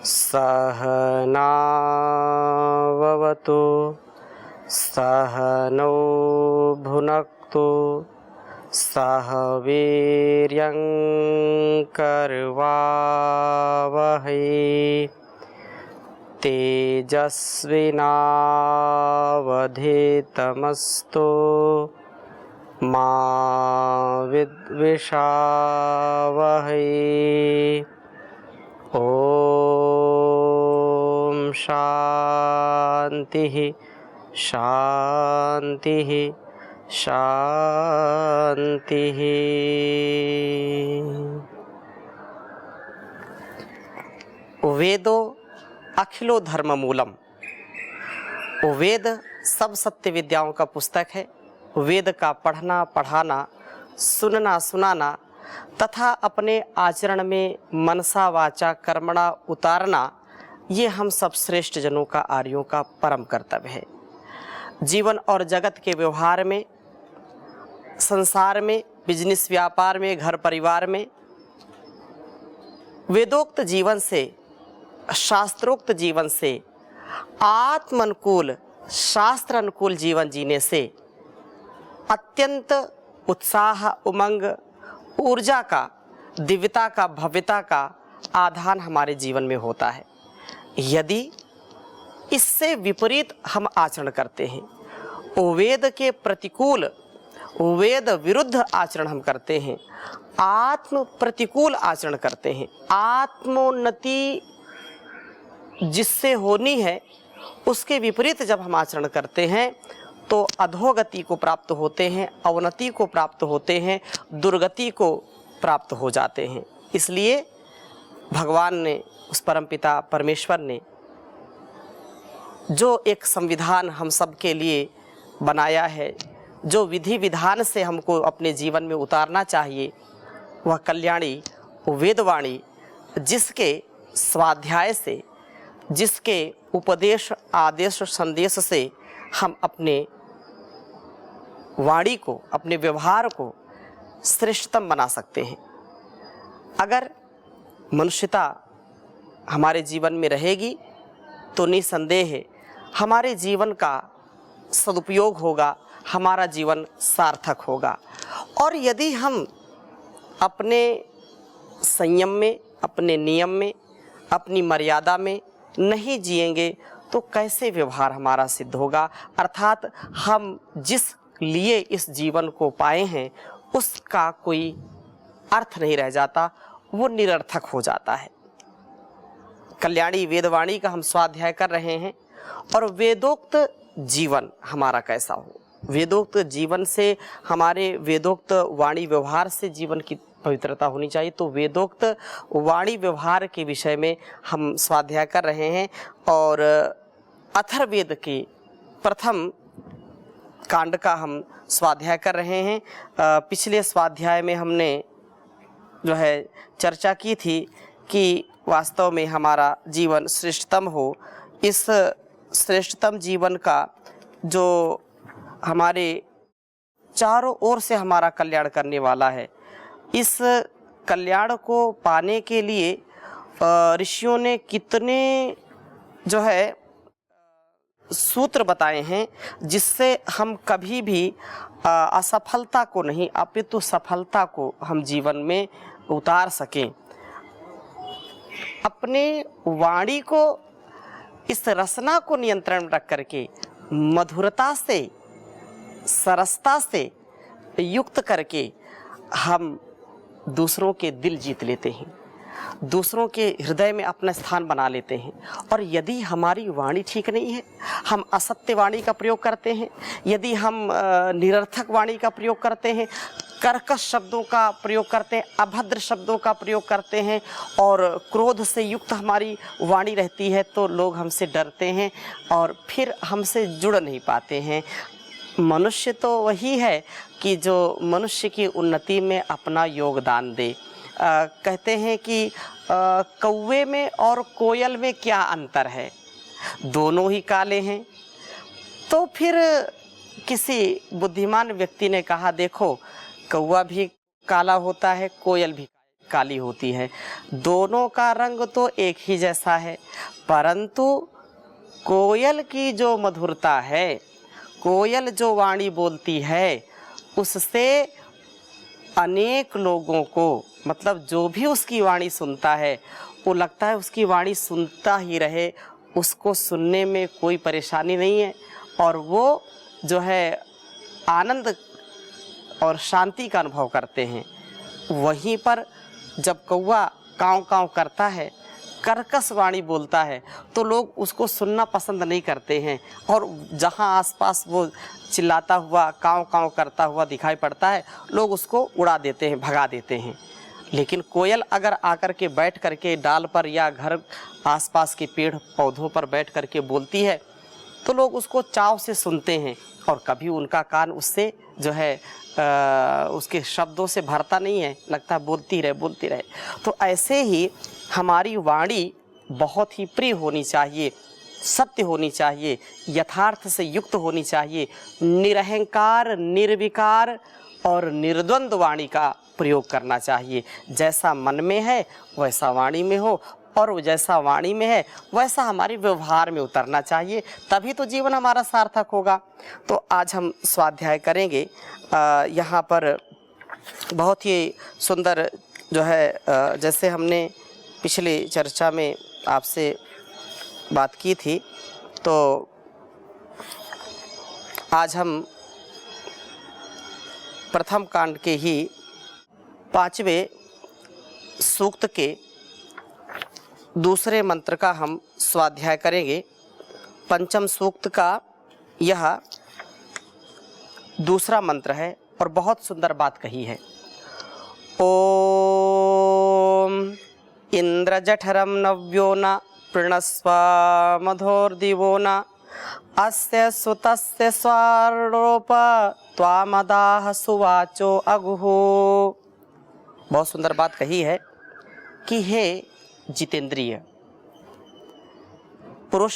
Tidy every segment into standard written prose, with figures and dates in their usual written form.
सहनाववतु सहनौ भुनक्तु सह वीर्यं करवावहै तेजस्विनावधीतमस्तु मा विद्विषावहै। ओम शांति शांति शांति। वेदो अखिलो धर्म मूलम। वेद सब सत्य विद्याओं का पुस्तक है। वेद का पढ़ना पढ़ाना, सुनना सुनाना तथा अपने आचरण में मनसा वाचा कर्मणा उतारना, ये हम सब श्रेष्ठ जनों का, आर्यों का परम कर्तव्य है। जीवन और जगत के व्यवहार में, संसार में, बिजनेस व्यापार में, घर परिवार में वेदोक्त जीवन से, शास्त्रोक्त जीवन से, आत्म अनुकूल, शास्त्र अनुकूल जीवन जीने से अत्यंत उत्साह, उमंग, ऊर्जा का, दिव्यता का, भव्यता का आधान हमारे जीवन में होता है। यदि इससे विपरीत हम आचरण करते हैं, वेद के प्रतिकूल, वेद विरुद्ध आचरण हम करते हैं, आत्म प्रतिकूल आचरण करते हैं, आत्मोन्नति जिससे होनी है उसके विपरीत जब हम आचरण करते हैं तो अधोगति को प्राप्त होते हैं, अवनति को प्राप्त होते हैं, दुर्गति को प्राप्त हो जाते हैं। इसलिए भगवान ने, उस परमपिता परमेश्वर ने जो एक संविधान हम सब के लिए बनाया है, जो विधि विधान से हमको अपने जीवन में उतारना चाहिए, वह कल्याणी वेदवाणी, जिसके स्वाध्याय से, जिसके उपदेश आदेश संदेश से हम अपने वाणी को, अपने व्यवहार को श्रेष्ठतम बना सकते हैं। अगर मनुष्यता हमारे जीवन में रहेगी तो निसंदेह हमारे जीवन का सदुपयोग होगा, हमारा जीवन सार्थक होगा। और यदि हम अपने संयम में, अपने नियम में, अपनी मर्यादा में नहीं जिएंगे तो कैसे व्यवहार हमारा सिद्ध होगा? अर्थात हम जिस लिए इस जीवन को पाए हैं उसका कोई अर्थ नहीं रह जाता, वो निरर्थक हो जाता है। कल्याणी वेदवाणी का हम स्वाध्याय कर रहे हैं और वेदोक्त जीवन हमारा कैसा हो, वेदोक्त जीवन से, हमारे वेदोक्त वाणी व्यवहार से जीवन की पवित्रता होनी चाहिए। तो वेदोक्त वाणी व्यवहार के विषय में हम स्वाध्याय कर रहे हैं और अथर्ववेद के प्रथम कांड का हम स्वाध्याय कर रहे हैं। पिछले स्वाध्याय में हमने जो है चर्चा की थी कि वास्तव में हमारा जीवन श्रेष्ठतम हो। इस श्रेष्ठतम जीवन का जो हमारे चारों ओर से हमारा कल्याण करने वाला है, इस कल्याण को पाने के लिए ऋषियों ने कितने जो है सूत्र बताए हैं, जिससे हम कभी भी असफलता को नहीं अपितु सफलता को हम जीवन में उतार सकें। अपने वाणी को, इस रसना को नियंत्रण में रख करके मधुरता से, सरसता से युक्त करके हम दूसरों के दिल जीत लेते हैं, दूसरों के हृदय में अपना स्थान बना लेते हैं। और यदि हमारी वाणी ठीक नहीं है, हम असत्य वाणी का प्रयोग करते हैं, यदि हम निरर्थक वाणी का प्रयोग करते हैं, कर्कश शब्दों का प्रयोग करते हैं, अभद्र शब्दों का प्रयोग करते हैं और क्रोध से युक्त हमारी वाणी रहती है, तो लोग हमसे डरते हैं और फिर हमसे जुड़ नहीं पाते हैं। मनुष्य तो वही है कि जो मनुष्य की उन्नति में अपना योगदान दे। कहते हैं कि कौवे में और कोयल में क्या अंतर है? दोनों ही काले हैं, तो फिर किसी बुद्धिमान व्यक्ति ने कहा, देखो कौवा भी काला होता है, कोयल भी काली होती है, दोनों का रंग तो एक ही जैसा है, परंतु कोयल की जो मधुरता है, कोयल जो वाणी बोलती है, उससे अनेक लोगों को, मतलब जो भी उसकी वाणी सुनता है वो लगता है उसकी वाणी सुनता ही रहे, उसको सुनने में कोई परेशानी नहीं है, और वो जो है आनंद और शांति का अनुभव करते हैं। वहीं पर जब कौवा काँव काँव करता है, कर्कश वाणी बोलता है, तो लोग उसको सुनना पसंद नहीं करते हैं, और जहाँ आसपास वो चिल्लाता हुआ काँव काँव करता हुआ दिखाई पड़ता है, लोग उसको उड़ा देते हैं, भगा देते हैं। लेकिन कोयल अगर आकर के बैठ करके डाल पर या घर आसपास के पेड़ पौधों पर बैठ करके बोलती है, तो लोग उसको चाव से सुनते हैं, और कभी उनका कान उससे जो है उसके शब्दों से भरता नहीं है, लगता है बोलती रहे बोलती रहे। तो ऐसे ही हमारी वाणी बहुत ही प्रिय होनी चाहिए, सत्य होनी चाहिए, यथार्थ से युक्त होनी चाहिए, निरहंकार, निर्विकार और निर्द्वंद्व वाणी का प्रयोग करना चाहिए। जैसा मन में है वैसा वाणी में हो, और जैसा वाणी में है वैसा हमारे व्यवहार में उतरना चाहिए, तभी तो जीवन हमारा सार्थक होगा। तो आज हम स्वाध्याय करेंगे। यहाँ पर बहुत ही सुंदर जो है, जैसे हमने पिछली चर्चा में आपसे बात की थी, तो आज हम प्रथम कांड के ही 5वें सूक्त के दूसरे मंत्र का हम स्वाध्याय करेंगे। पंचम सूक्त का यह दूसरा मंत्र है और बहुत सुंदर बात कही है। ओम इंद्रजठरम नव्यो न प्रणस्व मधोर्दिवो न अस्य सुतस्य स्वारोप त्वामदाह सुवाचो अगुहो। बहुत सुंदर बात कही है कि हे जितेंद्रिय पुरुष,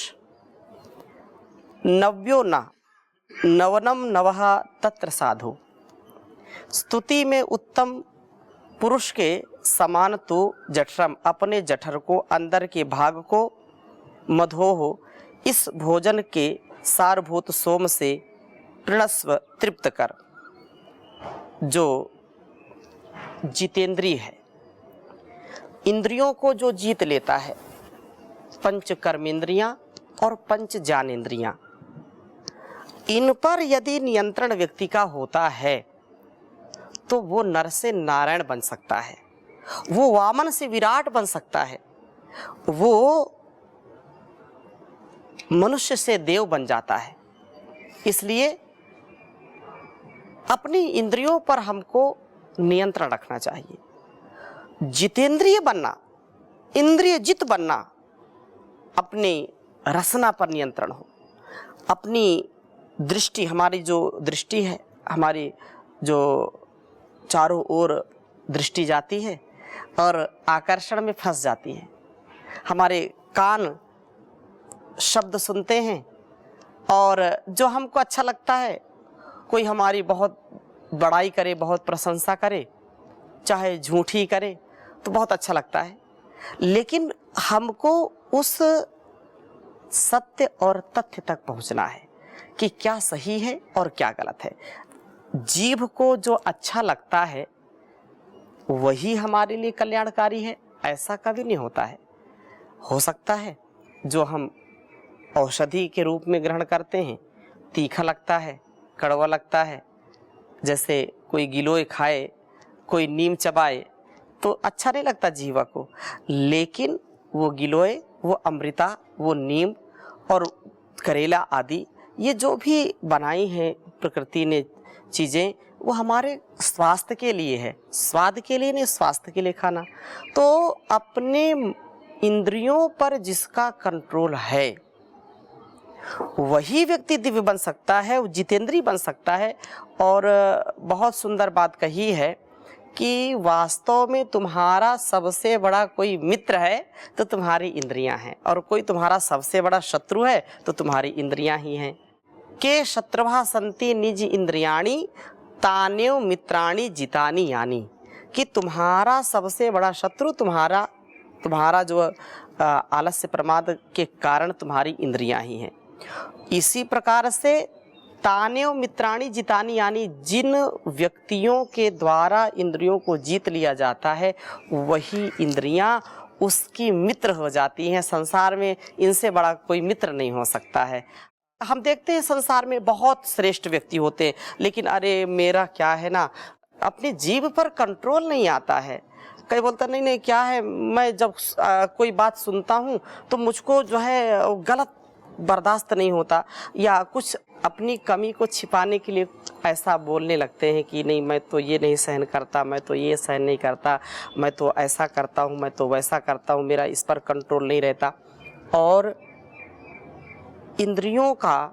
नव्यो न नवनम नवः तत्र साधु, स्तुति में उत्तम पुरुष के समान तो जठरम, अपने जठर को, अंदर के भाग को, मधोह, इस भोजन के सारभूत सोम से प्रणस्व, तृप्त कर। जो जितेंद्रिय है, इंद्रियों को जो जीत लेता है, पंच कर्मेंद्रियां और पंच ज्ञानेंद्रियां, इन पर यदि नियंत्रण व्यक्ति का होता है तो वो नर से नारायण बन सकता है, वो वामन से विराट बन सकता है, वो मनुष्य से देव बन जाता है। इसलिए अपनी इंद्रियों पर हमको नियंत्रण रखना चाहिए। जितेंद्रिय बनना, इंद्रिय जित बनना, अपनी रसना पर नियंत्रण हो, अपनी दृष्टि, हमारी जो दृष्टि है, हमारी जो चारों ओर दृष्टि जाती है और आकर्षण में फंस जाती है, हमारे कान शब्द सुनते हैं और जो हमको अच्छा लगता है, कोई हमारी बहुत बड़ाई करे, बहुत प्रशंसा करे, चाहे झूठी करे, तो बहुत अच्छा लगता है, लेकिन हमको उस सत्य और तथ्य तक पहुंचना है कि क्या सही है और क्या गलत है। जीभ को जो अच्छा लगता है वही हमारे लिए कल्याणकारी है, ऐसा कभी नहीं होता है। हो सकता है जो हम औषधि के रूप में ग्रहण करते हैं, तीखा लगता है, कड़वा लगता है, जैसे कोई गिलोय खाए, कोई नीम चबाए तो अच्छा नहीं लगता जीवा को, लेकिन वो गिलोय, वो अमृता, वो नीम और करेला आदि, ये जो भी बनाई है प्रकृति ने चीज़ें, वो हमारे स्वास्थ्य के लिए है, स्वाद के लिए नहीं, स्वास्थ्य के लिए खाना। तो अपने इंद्रियों पर जिसका कंट्रोल है वही व्यक्ति दिव्य बन सकता है, वो जितेंद्रिय बन सकता है। और बहुत सुंदर बात कही है कि वास्तव में तुम्हारा सबसे बड़ा कोई मित्र है तो तुम्हारी इंद्रियां हैं, और कोई तुम्हारा सबसे बड़ा शत्रु है तो तुम्हारी इंद्रियां ही हैं। के शत्रुभा संति निज इंद्रियाणी तान्यो मित्राणी जितानी यानी, कि तुम्हारा सबसे बड़ा शत्रु तुम्हारा जो आलस्य प्रमाद के कारण तुम्हारी इंद्रियां ही हैं। इसी प्रकार से तान्यो मित्राणी जितानी यानी जिन व्यक्तियों के द्वारा इंद्रियों को जीत लिया जाता है वही इंद्रियां उसकी मित्र हो जाती हैं। संसार में इनसे बड़ा कोई मित्र नहीं हो सकता है। हम देखते हैं संसार में बहुत श्रेष्ठ व्यक्ति होते हैं, लेकिन अरे मेरा क्या है ना, अपनी जीभ पर कंट्रोल नहीं आता है। कई बोलता नहीं क्या है, मैं जब कोई बात सुनता हूँ तो मुझको जो है गलत बर्दाश्त नहीं होता, या कुछ अपनी कमी को छिपाने के लिए ऐसा बोलने लगते हैं कि नहीं मैं तो ये नहीं सहन करता, मैं तो ये सहन नहीं करता, मैं तो ऐसा करता हूँ, मैं तो वैसा करता हूँ, मेरा इस पर कंट्रोल नहीं रहता। और इंद्रियों का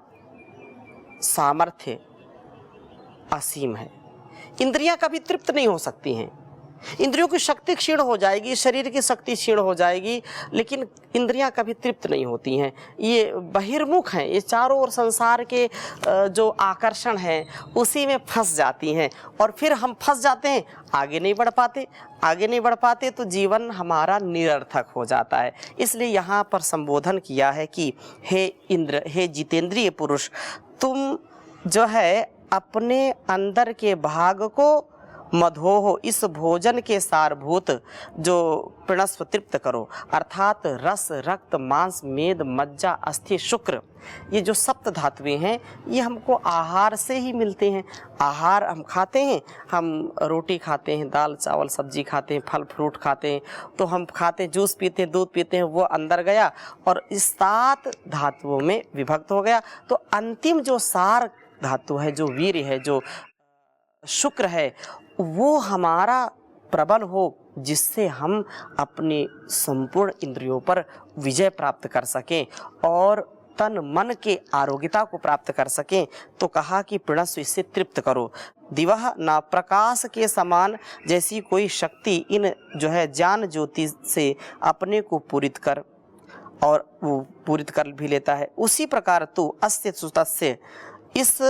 सामर्थ्य असीम है। इंद्रियां कभी तृप्त नहीं हो सकती हैं। इंद्रियों की शक्ति क्षीण हो जाएगी, शरीर की शक्ति क्षीण हो जाएगी, लेकिन इंद्रियां कभी तृप्त नहीं होती हैं। ये बहिर्मुख हैं, ये चारों ओर संसार के जो आकर्षण है उसी में फंस जाती हैं, और फिर हम फंस जाते हैं, आगे नहीं बढ़ पाते तो जीवन हमारा निरर्थक हो जाता है। इसलिए यहाँ पर संबोधन किया है कि हे इंद्र, हे जितेंद्रिय पुरुष, तुम जो है अपने अंदर के भाग को मधोह इस भोजन के सारभूत जो प्रणस्व तृप्त करो, अर्थात रस, रक्त, मांस, मेद, मज्जा, अस्थि, शुक्र, ये जो सप्त धातुएं हैं ये हमको आहार से ही मिलते हैं। आहार हम खाते हैं, हम रोटी खाते हैं, दाल चावल सब्जी खाते हैं, फल फ्रूट खाते हैं, तो हम खाते हैं, जूस पीते हैं, दूध पीते हैं, वो अंदर गया और इस 7 धातुओं में विभक्त हो गया। तो अंतिम जो सार धातु है, जो वीर्य है, जो शुक्र है, वो हमारा प्रबल हो, जिससे हम अपने संपूर्ण इंद्रियों पर विजय प्राप्त कर सकें और तन मन के आरोग्यता को प्राप्त कर सकें। तो कहा कि प्रणस्व, इससे तृप्त करो। दिवह ना प्रकाश के समान जैसी कोई शक्ति इन जो है ज्ञान ज्योति से अपने को पूरित कर, और वो पूरित कर भी लेता है। उसी प्रकार तू अस्य सुतस्य, इस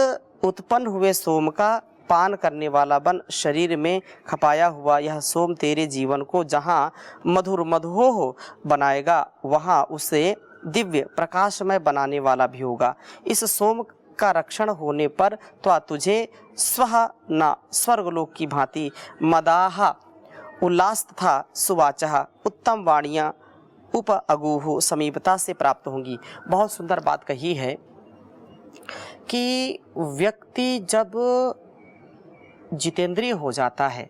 उत्पन्न हुए सोम का पान करने वाला बन, शरीर में खपाया हुआ यह सोम तेरे जीवन को जहाँ मधुर मधुह बनाएगा वहाँ उसे दिव्य प्रकाशमय बनाने वाला भी होगा। इस सोम का रक्षण होने पर तो तुझे स्वह न स्वर्गलोक की भांति मदाह उल्लास तथा सुवाचह उत्तम वाणियाँ उप अगुहु समीपता से प्राप्त होंगी। बहुत सुंदर बात कही है कि व्यक्ति जब जितेंद्रिय हो जाता है,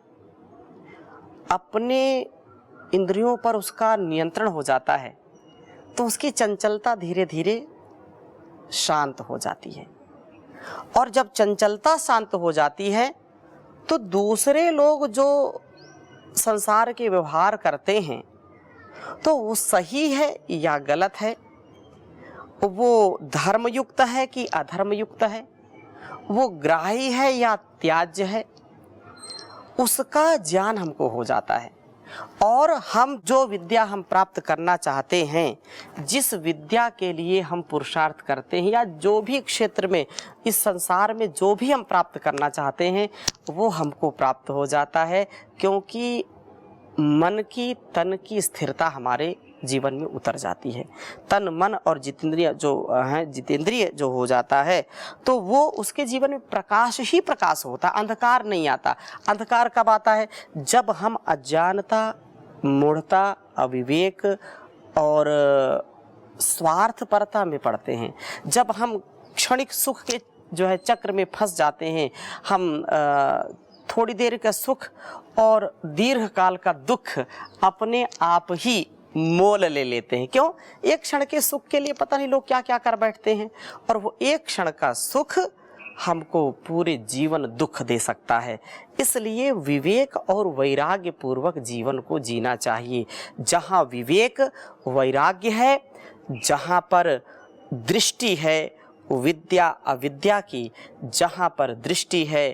अपने इंद्रियों पर उसका नियंत्रण हो जाता है, तो उसकी चंचलता धीरे धीरे शांत हो जाती है। और जब चंचलता शांत हो जाती है तो दूसरे लोग जो संसार के व्यवहार करते हैं तो वो सही है या गलत है, वो धर्मयुक्त है कि अधर्मयुक्त है, वो ग्राही है या त्याज्य है, उसका ज्ञान हमको हो जाता है। और हम जो विद्या हम प्राप्त करना चाहते हैं, जिस विद्या के लिए हम पुरुषार्थ करते हैं, या जो भी क्षेत्र में इस संसार में जो भी हम प्राप्त करना चाहते हैं वो हमको प्राप्त हो जाता है, क्योंकि मन की तन की स्थिरता हमारे जीवन में उतर जाती है। तन मन और जितेंद्रिय जो है, जितेंद्रिय जो हो जाता है तो वो उसके जीवन में प्रकाश ही प्रकाश होता है, अंधकार नहीं आता। अंधकार कब आता है? जब हम अज्ञानता, मूढ़ता, अविवेक और स्वार्थपरता में पड़ते हैं, जब हम क्षणिक सुख के जो है चक्र में फंस जाते हैं, हम थोड़ी देर का सुख और दीर्घ काल का दुख अपने आप ही मोल ले लेते हैं। क्यों? एक क्षण के सुख के लिए पता नहीं लोग क्या क्या कर बैठते हैं, और वो एक क्षण का सुख हमको पूरे जीवन दुख दे सकता है। इसलिए विवेक और वैराग्य पूर्वक जीवन को जीना चाहिए। जहाँ विवेक वैराग्य है, जहाँ पर दृष्टि है विद्या अविद्या की, जहाँ पर दृष्टि है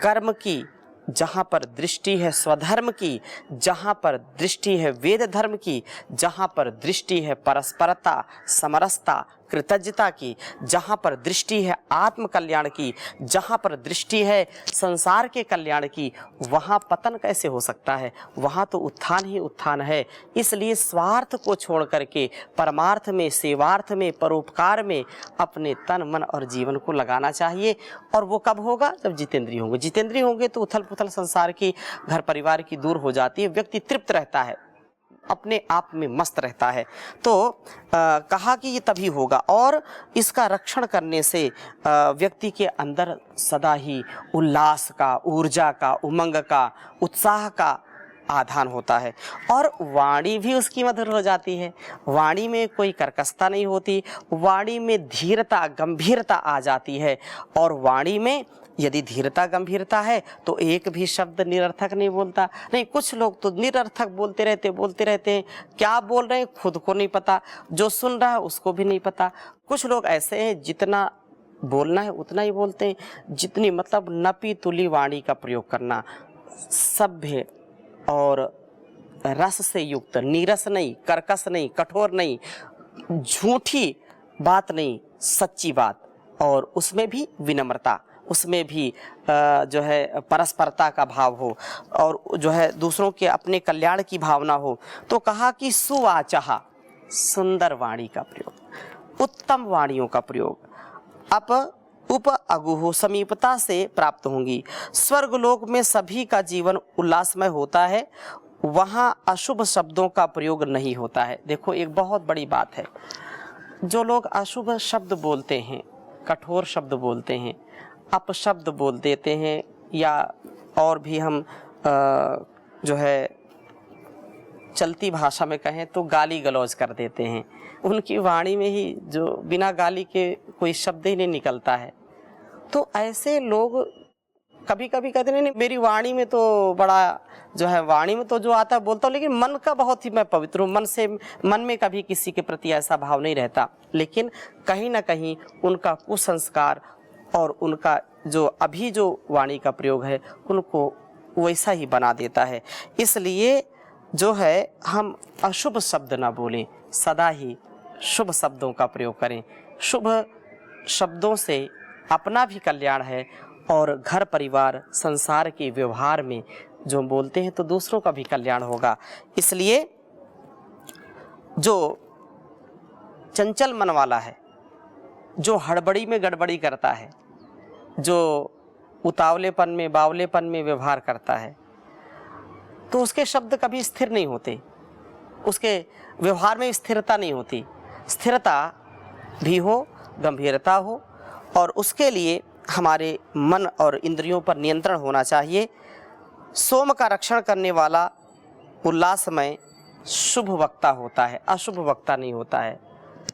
कर्म की, जहाँ पर दृष्टि है स्वधर्म की, जहाँ पर दृष्टि है वेद धर्म की, जहाँ पर दृष्टि है परस्परता, समरसता, कृतज्ञता की, जहाँ पर दृष्टि है आत्म कल्याण की, जहाँ पर दृष्टि है संसार के कल्याण की, वहाँ पतन कैसे हो सकता है? वहाँ तो उत्थान ही उत्थान है। इसलिए स्वार्थ को छोड़ करके परमार्थ में, सेवार्थ में, परोपकार में अपने तन मन और जीवन को लगाना चाहिए। और वो कब होगा? जब जितेंद्रिय होंगे। जितेंद्रिय होंगे तो उथल पुथल संसार की, घर परिवार की दूर हो जाती है, व्यक्ति तृप्त रहता है, अपने आप में मस्त रहता है। तो कहा कि ये तभी होगा, और इसका रक्षण करने से व्यक्ति के अंदर सदा ही उल्लास का, ऊर्जा का, उमंग का, उत्साह का आधान होता है। और वाणी भी उसकी मधुर हो जाती है। वाणी में कोई कर्कशता नहीं होती, वाणी में धीरता, गंभीरता आ जाती है। और वाणी में यदि धीरता, गंभीरता है तो एक भी शब्द निरर्थक नहीं बोलता। नहीं, कुछ लोग तो निरर्थक बोलते रहते हैं, क्या बोल रहे हैं खुद को नहीं पता, जो सुन रहा है उसको भी नहीं पता। कुछ लोग ऐसे हैं जितना बोलना है उतना ही बोलते हैं, जितनी मतलब नपी तुली वाणी का प्रयोग करना, सभ्य और रस से युक्त, नीरस नहीं, कर्कश नहीं, कठोर नहीं, झूठी बात नहीं, सच्ची बात, और उसमें भी विनम्रता, उसमें भी जो है परस्परता का भाव हो, और जो है दूसरों के अपने कल्याण की भावना हो। तो कहा कि सुवाचः, सुंदर वाणी का प्रयोग, उत्तम वाणियों का प्रयोग। उप अगुह, समीपता से प्राप्त होंगी। स्वर्गलोक में सभी का जीवन उल्लासमय होता है, वहाँ अशुभ शब्दों का प्रयोग नहीं होता है। देखो, एक बहुत बड़ी बात है, जो लोग अशुभ शब्द बोलते हैं, कठोर शब्द बोलते हैं, अपशब्द बोल देते हैं, या और भी हम जो है चलती भाषा में कहें तो गाली गलौज कर देते हैं, उनकी वाणी में ही जो बिना गाली के कोई शब्द ही नहीं निकलता है। तो ऐसे लोग कभी कभी कहते नहीं, मेरी वाणी में तो बड़ा जो है, वाणी में तो जो आता है बोलता हूँ, लेकिन मन का बहुत ही मैं पवित्र हूँ, मन में कभी किसी के प्रति ऐसा भाव नहीं रहता। लेकिन कहीं ना कहीं उनका कुसंस्कार और उनका जो अभी जो वाणी का प्रयोग है उनको वैसा ही बना देता है। इसलिए जो है हम अशुभ शब्द ना बोलें, सदा ही शुभ शब्दों का प्रयोग करें। शुभ शब्दों से अपना भी कल्याण है, और घर परिवार संसार के व्यवहार में जो बोलते हैं तो दूसरों का भी कल्याण होगा। इसलिए जो चंचल मन वाला है, जो हड़बड़ी में गड़बड़ी करता है, जो उतावलेपन में, बावलेपन में व्यवहार करता है, तो उसके शब्द कभी स्थिर नहीं होते, उसके व्यवहार में स्थिरता नहीं होती। स्थिरता भी हो, गंभीरता हो, और उसके लिए हमारे मन और इंद्रियों पर नियंत्रण होना चाहिए। सोम का रक्षण करने वाला उल्लासमय शुभ वक्ता होता है, अशुभ वक्ता नहीं होता है।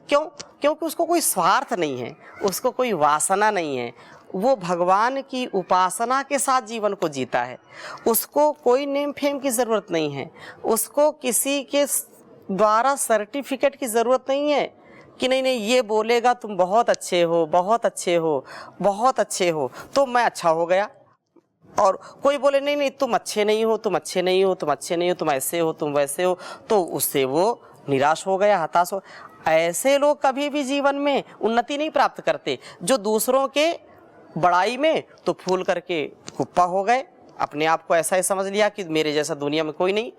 क्यों? क्योंकि उसको कोई स्वार्थ नहीं है, उसको कोई वासना नहीं है, वो भगवान की उपासना के साथ जीवन को जीता है। उसको कोई नेम फेम की ज़रूरत नहीं है, उसको किसी के द्वारा सर्टिफिकेट की ज़रूरत नहीं है कि नहीं ये बोलेगा तुम बहुत अच्छे हो, बहुत अच्छे हो, बहुत अच्छे हो, तो मैं अच्छा हो गया। और कोई बोले नहीं तुम अच्छे नहीं हो, तुम अच्छे नहीं हो, तुम अच्छे नहीं हो, तुम ऐसे हो, तुम वैसे हो, तो उससे वो निराश हो गया, हताश हो। ऐसे लोग कभी भी जीवन में उन्नति नहीं प्राप्त करते, जो दूसरों के बड़ाई में तो फूल करके कुप्पा हो गए, अपने आप को ऐसा ही समझ लिया कि मेरे जैसा दुनिया में कोई नहीं।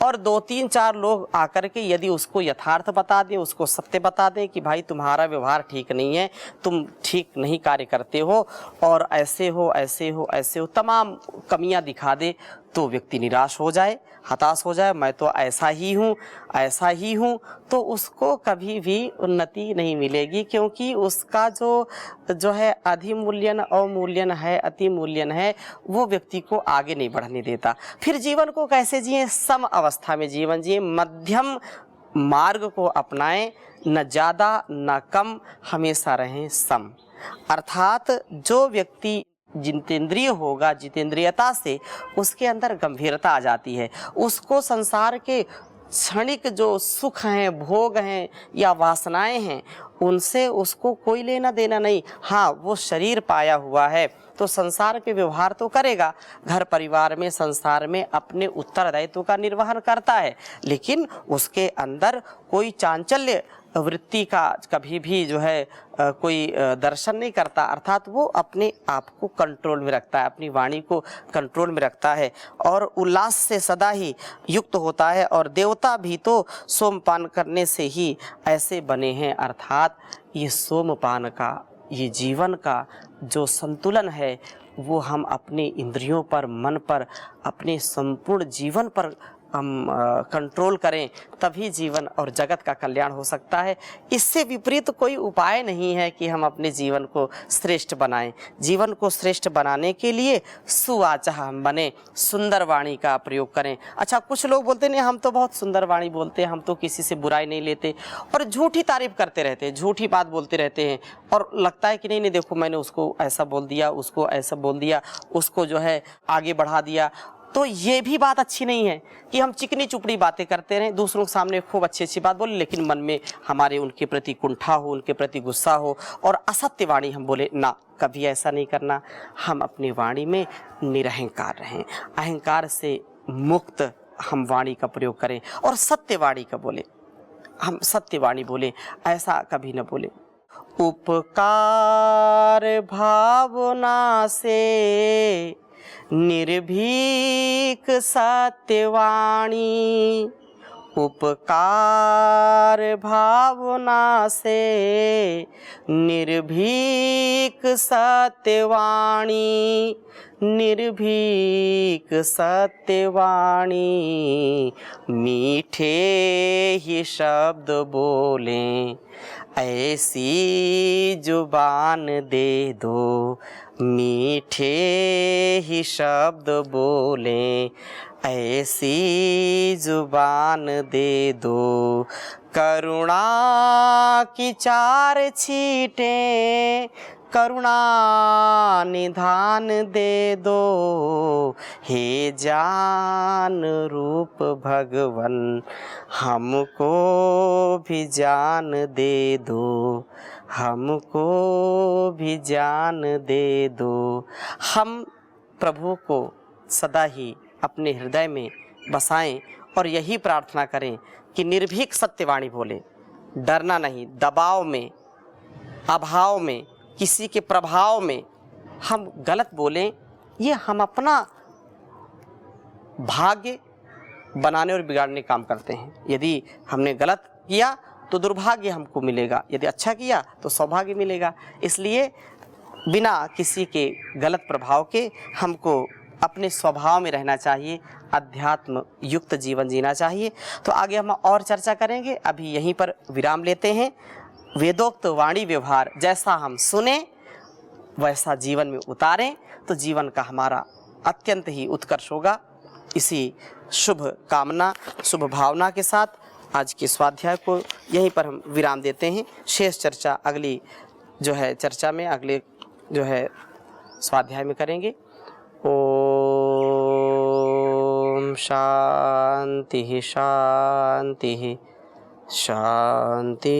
और 2-3-4 लोग आकर के यदि उसको यथार्थ बता दें, उसको सत्य बता दें कि भाई तुम्हारा व्यवहार ठीक नहीं है, तुम ठीक नहीं कार्य करते हो, और ऐसे हो, ऐसे हो, ऐसे हो, तमाम कमियां दिखा दे, तो व्यक्ति निराश हो जाए, हताश हो जाए, मैं तो ऐसा ही हूँ, ऐसा ही हूँ, तो उसको कभी भी उन्नति नहीं मिलेगी। क्योंकि उसका जो है अधिमूल्यन, अवमूल्यन है, अति मूल्यन है, वो व्यक्ति को आगे नहीं बढ़ने देता। फिर जीवन को कैसे जिए? सम अवस्था में जीवन जिए, मध्यम मार्ग को अपनाएं, न ज़्यादा न कम, हमेशा रहें सम। अर्थात जो व्यक्ति जितेंद्रिय होगा, जितेंद्रियता से उसके अंदर गंभीरता आ जाती है, उसको संसार के क्षणिक जो सुख हैं, भोग हैं या वासनाएं हैं, उनसे उसको कोई लेना देना नहीं। हाँ, वो शरीर पाया हुआ है तो संसार के व्यवहार तो करेगा, घर परिवार में, संसार में अपने उत्तरदायित्व का निर्वहन करता है, लेकिन उसके अंदर कोई चांचल्य वृत्ति का कभी भी जो है कोई दर्शन नहीं करता, अर्थात वो अपने आप को कंट्रोल में रखता है, अपनी वाणी को कंट्रोल में रखता है और उल्लास से सदा ही युक्त होता है। और देवता भी तो सोमपान करने से ही ऐसे बने हैं, अर्थात ये सोमपान का, ये जीवन का जो संतुलन है वो हम अपने इंद्रियों पर, मन पर, अपने संपूर्ण जीवन पर हम कंट्रोल करें, तभी जीवन और जगत का कल्याण हो सकता है। इससे विपरीत कोई उपाय नहीं है कि हम अपने जीवन को श्रेष्ठ बनाएं। जीवन को श्रेष्ठ बनाने के लिए सुवाचा हम बने, सुंदर वाणी का प्रयोग करें। अच्छा, कुछ लोग बोलते नहीं हम तो बहुत सुंदर वाणी बोलते हैं, हम तो किसी से बुराई नहीं लेते, और झूठी तारीफ करते रहते हैं, झूठी बात बोलते रहते हैं, और लगता है कि नहीं नहीं देखो मैंने उसको ऐसा बोल दिया, उसको ऐसा बोल दिया, उसको जो है आगे बढ़ा दिया। तो ये भी बात अच्छी नहीं है कि हम चिकनी चुपड़ी बातें करते रहें, दूसरों के सामने खूब अच्छी अच्छी बात बोले, लेकिन मन में हमारे उनके प्रति कुंठा हो, उनके प्रति गुस्सा हो और असत्य वाणी हम बोले ना, कभी ऐसा नहीं करना। हम अपनी वाणी में निरहंकार रहें, अहंकार से मुक्त हम वाणी का प्रयोग करें और सत्य वाणी का बोले, हम सत्य वाणी बोले, ऐसा कभी न बोले। उपकार भावना से निर्भीक सत्यवाणी, उपकार भावना से निर्भीक सत्यवाणी, निर्भीक सत्यवाणी। मीठे ही शब्द बोलें, ऐसी जुबान दे दो, मीठे ही शब्द बोलें, ऐसी जुबान दे दो। करुणा की चार छींटें, करुणा निधान दे दो, हे जान रूप भगवन हमको भी जान दे दो, हमको भी जान दे दो। हम प्रभु को सदा ही अपने हृदय में बसाएं और यही प्रार्थना करें कि निर्भीक सत्यवाणी बोले, डरना नहीं, दबाव में, अभाव में, किसी के प्रभाव में हम गलत बोलें, ये हम अपना भाग्य बनाने और बिगाड़ने काम करते हैं। यदि हमने गलत किया तो दुर्भाग्य हमको मिलेगा, यदि अच्छा किया तो सौभाग्य मिलेगा। इसलिए बिना किसी के गलत प्रभाव के हमको अपने स्वभाव में रहना चाहिए, अध्यात्म युक्त जीवन जीना चाहिए। तो आगे हम और चर्चा करेंगे, अभी यहीं पर विराम लेते हैं। वेदोक्त वाणी व्यवहार जैसा हम सुने वैसा जीवन में उतारें तो जीवन का हमारा अत्यंत ही उत्कर्ष होगा। इसी शुभ कामना, शुभ भावना के साथ आज के स्वाध्याय को यहीं पर हम विराम देते हैं। शेष चर्चा अगली जो है चर्चा में, अगले जो है स्वाध्याय में करेंगे। ओम शांति शांति शांति।